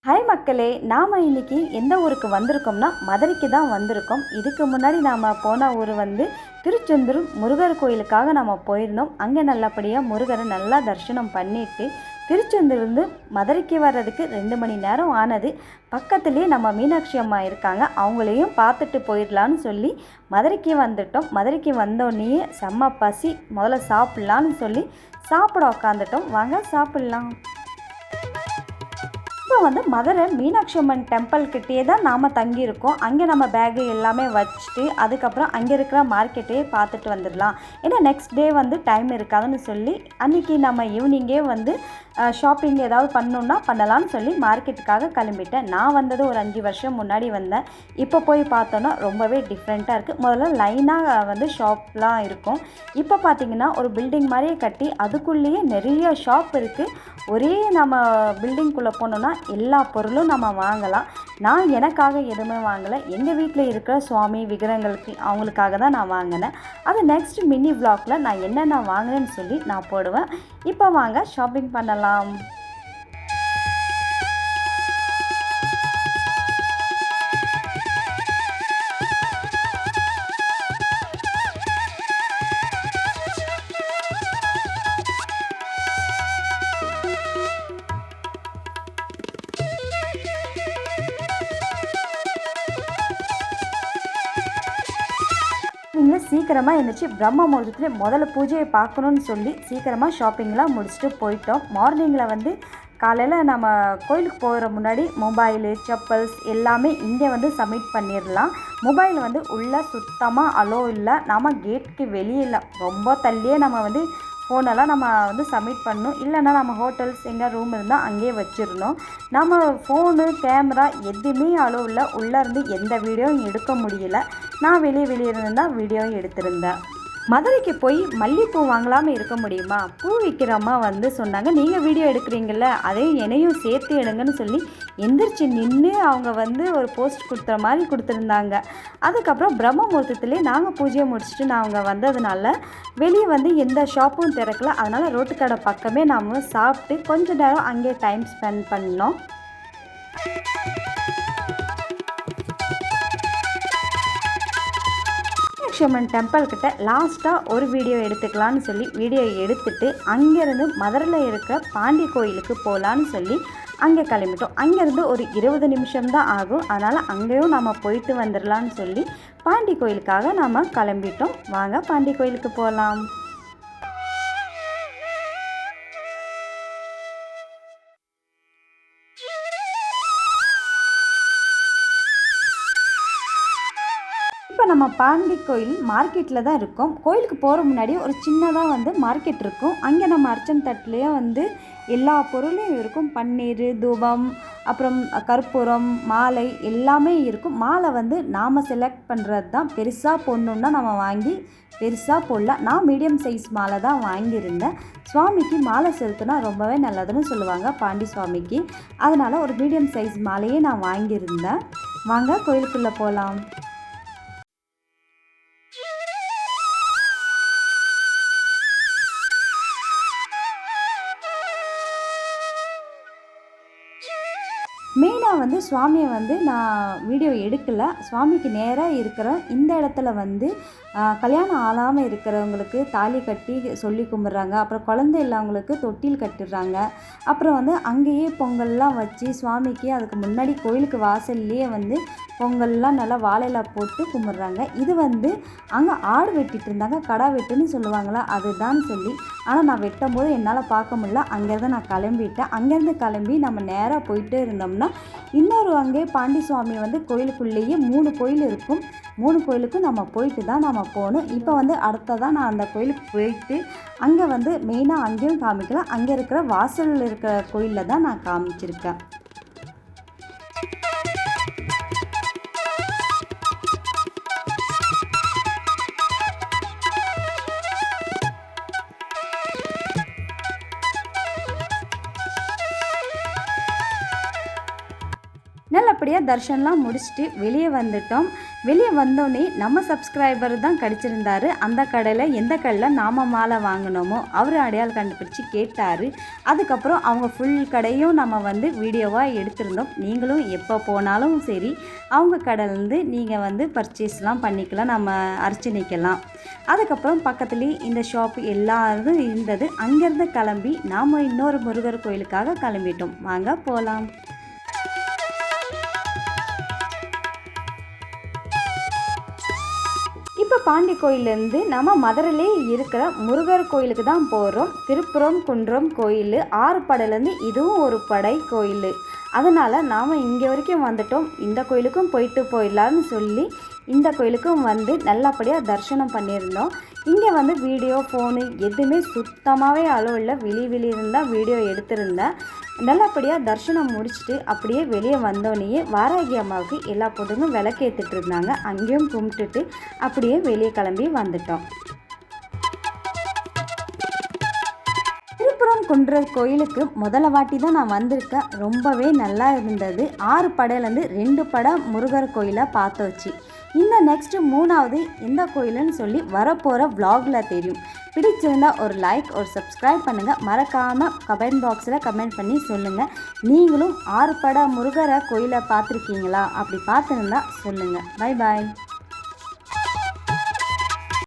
Hi மக்களே, நாம் இன்னைக்கு எந்த ஊருக்கு வந்திருக்கோம்னா மதுரைக்கு தான் வந்திருக்கோம். இதுக்கு முன்னாடி நாம் போன ஊர் வந்து திருச்செந்தூர் முருகர் கோயிலுக்காக நம்ம போயிருந்தோம். அங்கே நல்லபடியாக முருகரை நல்லா தரிசனம் பண்ணிவிட்டு திருச்செந்தூர்லேருந்து மதுரைக்கு வர்றதுக்கு 2 மணி நேரம் ஆனது. பக்கத்துலேயே நம்ம மீனாட்சி அம்மா இருக்காங்க, அவங்களையும் பார்த்துட்டு போயிடலான்னு சொல்லி மதுரைக்கு வந்துட்டோம். மதுரைக்கு வந்தோடனே செம்ம பசி, முதல்ல சாப்பிட்லான்னு சொல்லி சாப்பிட உக்காந்துட்டோம். வாங்க சாப்பிட்லாம். இப்போ வந்து மதுரை மீனாட்சி அம்மன் டெம்பிள் கிட்டே தான் நாம் தங்கியிருக்கோம். அங்கே நம்ம பேகு எல்லாமே வச்சுட்டு அதுக்கப்புறம் அங்கே இருக்கிற மார்க்கெட்டே பார்த்துட்டு வந்துடலாம். ஏன்னா நெக்ஸ்ட் டே வந்து டைம் இருக்காதுன்னு சொல்லி அன்றைக்கி நம்ம ஈவினிங்கே வந்து ஷாப்பிங் ஏதாவது பண்ணணுன்னா பண்ணலான்னு சொல்லி மார்க்கெட்டுக்காக கிளம்பிட்டேன். நான் வந்தது ஒரு 5 வருஷம் முன்னாடி வந்தேன். இப்போ போய் பார்த்தோன்னா ரொம்பவே டிஃப்ரெண்ட்டாக இருக்குது. முதல்ல லைனாக வந்து ஷாப்லாம் இருக்கும். இப்போ பார்த்திங்கன்னா ஒரு பில்டிங் மாதிரியே கட்டி அதுக்குள்ளேயே நிறைய ஷாப் இருக்குது. ஒரே நம்ம பில்டிங்குள்ளே போனோன்னா எல்லா பொருளும் நம்ம வாங்கலாம். நான் எனக்காக எதுவுமே வாங்கலை, எங்கள் வீட்டில் இருக்கிற சுவாமி விக்கிரகங்களுக்கு அவங்களுக்காக தான் நான் வாங்கினேன். அது நெக்ஸ்ட் மினி விளாகில் நான் என்னென்ன வாங்கினேன்னு சொல்லி நான் போடுவேன். இப்போ வாங்க ஷாப்பிங் பண்ணலாம். நீங்கள் சீக்கிரமாக எழுந்திரிச்சு பிரம்ம முகூர்த்தத்தில் முதல்ல பூஜையை பார்க்கணுன்னு சொல்லி சீக்கிரமாக ஷாப்பிங்லாம் முடிச்சுட்டு போயிட்டோம். மார்னிங்கில் வந்து காலையில் நம்ம கோயிலுக்கு போகிற முன்னாடி மொபைலு செப்பல்ஸ் எல்லாமே இங்கே வந்து சப்மிட் பண்ணிடலாம். மொபைல் வந்து உள்ளே சுத்தமாக அலோ இல்லை. நம்ம கேட்டுக்கு வெளியில் ரொம்ப தள்ளியே நம்ம வந்து ஃபோனெல்லாம் நம்ம வந்து சப்மிட் பண்ணணும். இல்லைன்னா நம்ம ஹோட்டல்ஸ் எங்கே ரூம் இருந்தால் அங்கேயே வச்சிடணும். நம்ம ஃபோனு கேமரா எதுவுமே அலோ இல்லை. உள்ளேருந்து எந்த வீடியோவும் எடுக்க முடியல. நான் வெளியே இருந்தால் வீடியோவும் எடுத்திருந்தேன். மதுரைக்கு போய் மல்லிகைப்பூ வாங்கலாமல் இருக்க முடியுமா? பூ விற்கிறம்மா வந்து சொன்னாங்க, நீங்கள் வீடியோ எடுக்கிறீங்கள அதையும் என்னையும் சேர்த்து எடுங்கன்னு சொல்லி எந்திரிச்சு நின்று அவங்க வந்து ஒரு போஸ்ட் கொடுத்துற மாதிரி கொடுத்துருந்தாங்க. அதுக்கப்புறம் பிரம்ம முகூர்த்தத்துலேயே நாங்கள் பூஜையை முடிச்சுட்டு நாங்கள் வந்ததுனால வெளியே வந்து எந்த ஷாப்பும் திறக்கல. அதனால் ரோட்டுக்கடை பக்கமே நாம் சாப்பிட்டு கொஞ்ச நேரம் அங்கே டைம் ஸ்பெண்ட் பண்ணோம். மீனாட்சி அம்மன் டெம்பிள் கிட்ட லாஸ்ட்டாக ஒரு வீடியோ எடுத்துக்கலான்னு சொல்லி வீடியோ எடுத்துட்டு அங்கேருந்து மதுரையில் இருக்க பாண்டி கோயிலுக்கு போகலான்னு சொல்லி அங்கே கிளம்பிட்டோம். அங்கேருந்து ஒரு 20 நிமிஷம்தான் ஆகும். அதனால் அங்கேயும் நம்ம போயிட்டு வந்துடலான்னு சொல்லி பாண்டி கோயிலுக்காக நாம் கிளம்பிட்டோம். வாங்க பாண்டி கோயிலுக்கு போகலாம். இப்போ நம்ம பாண்டி கோயில் மார்க்கெட்டில் தான் இருக்கோம். கோயிலுக்கு போகிற முன்னாடி ஒரு சின்னதாக வந்து மார்க்கெட் இருக்கும். அங்கே நம்ம அர்ச்சனை தட்டுலேயே வந்து எல்லா பொருளையும் இருக்கும். பன்னீர், தூபம், அப்புறம் கற்பூரம், மாலை எல்லாமே இருக்கும். மாலை வந்து நாம் செலக்ட் பண்ணுறது தான். பெருசாக போடணுன்னா நம்ம வாங்கி பெருசாக போடலாம். நான் மீடியம் சைஸ் மாலை தான் வாங்கியிருந்தேன். சுவாமிக்கு மாலை செலுத்தினா ரொம்பவே நல்லதுன்னு சொல்லுவாங்க பாண்டி சுவாமிக்கு. அதனால் ஒரு மீடியம் சைஸ் மாலையே நான் வாங்கியிருந்தேன். வாங்க கோயிலுக்குள்ளே போகலாம். மெயினாக வந்து சுவாமியை வந்து நான் வீடியோ எடுக்கலை. சுவாமிக்கு நேராக இருக்கிற இந்த இடத்துல வந்து கல்யாணம் ஆகாமல் இருக்கிறவங்களுக்கு தாலி கட்டி சொல்லி கும்பிட்றாங்க. அப்புறம் குழந்தை இல்லாதவங்களுக்கு தொட்டில் கட்டிடுறாங்க. அப்புறம் வந்து அங்கேயே பொங்கல்லாம் வச்சு சுவாமிக்கு அதுக்கு முன்னாடி கோயிலுக்கு வாசல்லையே வந்து பொங்கல்லாம் நல்லா வாழையில போட்டு கும்பிட்றாங்க. இது வந்து அங்கே ஆடு வெட்டிகிட்டு இருந்தாங்க, கடா வெட்டுன்னு சொல்லுவாங்களா, அதுதான் சொல்லி. ஆனால் நான் வெட்டும் போது என்னால் பார்க்க முடியல. அங்கேருந்து நான் கிளம்பிட்டேன். அங்கேருந்து கிளம்பி நம்ம நேராக போயிட்டே இருந்தோம்னா இன்னொரு அங்கே பாண்டி சுவாமி வந்து கோயிலுக்குள்ளேயே 3 கோயில் இருக்கும். 3 கோயிலுக்கும் நம்ம போயிட்டு தான் நம்ம போகணும். இப்போ வந்து அடுத்ததான் நான் அந்த கோயிலுக்கு போயிட்டு அங்கே வந்து மெயினாக அங்கேயும் காமிக்கலாம். அங்கே இருக்கிற வாசலில் இருக்கிற கோயிலில் தான் நான் காமிச்சிருக்கேன். நல்லபடியாக தர்ஷன்லாம் முடிச்சுட்டு வெளியே வந்துட்டோம். வெளியே வந்தோடனே நம்ம சப்ஸ்கிரைபர் தான் கிடச்சிருந்தாரு. அந்த கடையில் எந்த கடையில் நாம் மாலை வாங்கினோமோ அவர் அடையாளம் கண்டுபிடிச்சி கேட்டார். அதுக்கப்புறம் அவங்க ஃபுல் கடையும் நம்ம வந்து வீடியோவாக எடுத்திருந்தோம். நீங்களும் எப்போ போனாலும் சரி அவங்க கடையிலேருந்து நீங்கள் வந்து பர்ச்சேஸ்லாம் பண்ணிக்கலாம், நம்ம அர்ச்சனைக்கலாம். அதுக்கப்புறம் பக்கத்துலேயே இந்த ஷாப்பு எல்லாரும் இருந்தது. அங்கேருந்து கிளம்பி நாம் இன்னொரு முருகர் கோயிலுக்காக கிளம்பிட்டோம். வாங்க போகலாம். இப்போ பாண்டி கோயிலேருந்து நம்ம மதுரையிலே இருக்கிற முருகர் கோயிலுக்கு தான் போகிறோம். திருப்புறம் குன்றம் கோயில் 6 படையிலேருந்து இதுவும் ஒரு படை கோயில். அதனால் நாம் இங்கே வரைக்கும் வந்துட்டோம். இந்த கோயிலுக்கும் போயிட்டு போயிடலான்னு சொல்லி இந்த கோயிலுக்கும் வந்து நல்லபடியாக தரிசனம் பண்ணியிருந்தோம். இங்கே வந்து வீடியோ ஃபோனு எதுவுமே சுத்தமாகவே அளவு இல்லை. வெளி இருந்தால் வீடியோ எடுத்திருந்தேன். நல்லபடியாக தரிசனம் முடிச்சுட்டு அப்படியே வெளியே வந்தோடனேயே வாராகி அம்மாவுக்கு எல்லா பொண்ணுங்க விளக்கேற்றிட்டு இருந்தாங்க. அங்கேயும் கும்பிட்டுட்டு அப்படியே வெளியே கிளம்பி வந்துட்டோம். திருப்புறம் குன்றம் கோயிலுக்கு முதல்ல வாட்டி தான் நான் வந்திருக்கேன். ரொம்பவே நல்லா இருந்தது. 6 படையிலேருந்து 2 படை முருகர் கோயிலை பார்த்தாச்சு. இன்னும் நெக்ஸ்ட்டு 3வது எந்த கோயிலுன்னு சொல்லி வரப்போகிற விலாகில் தெரியும். பிடிச்சிருந்தா ஒரு லைக், ஒரு சப்ஸ்கிரைப் பண்ணுங்கள். மறக்காமல் கமெண்ட் பாக்ஸில் கமெண்ட் பண்ணி சொல்லுங்கள். நீங்களும் 6 படை முருகரை கோயிலை பார்த்துருக்கீங்களா? அப்படி பார்த்துருந்தா சொல்லுங்கள். Bye bye.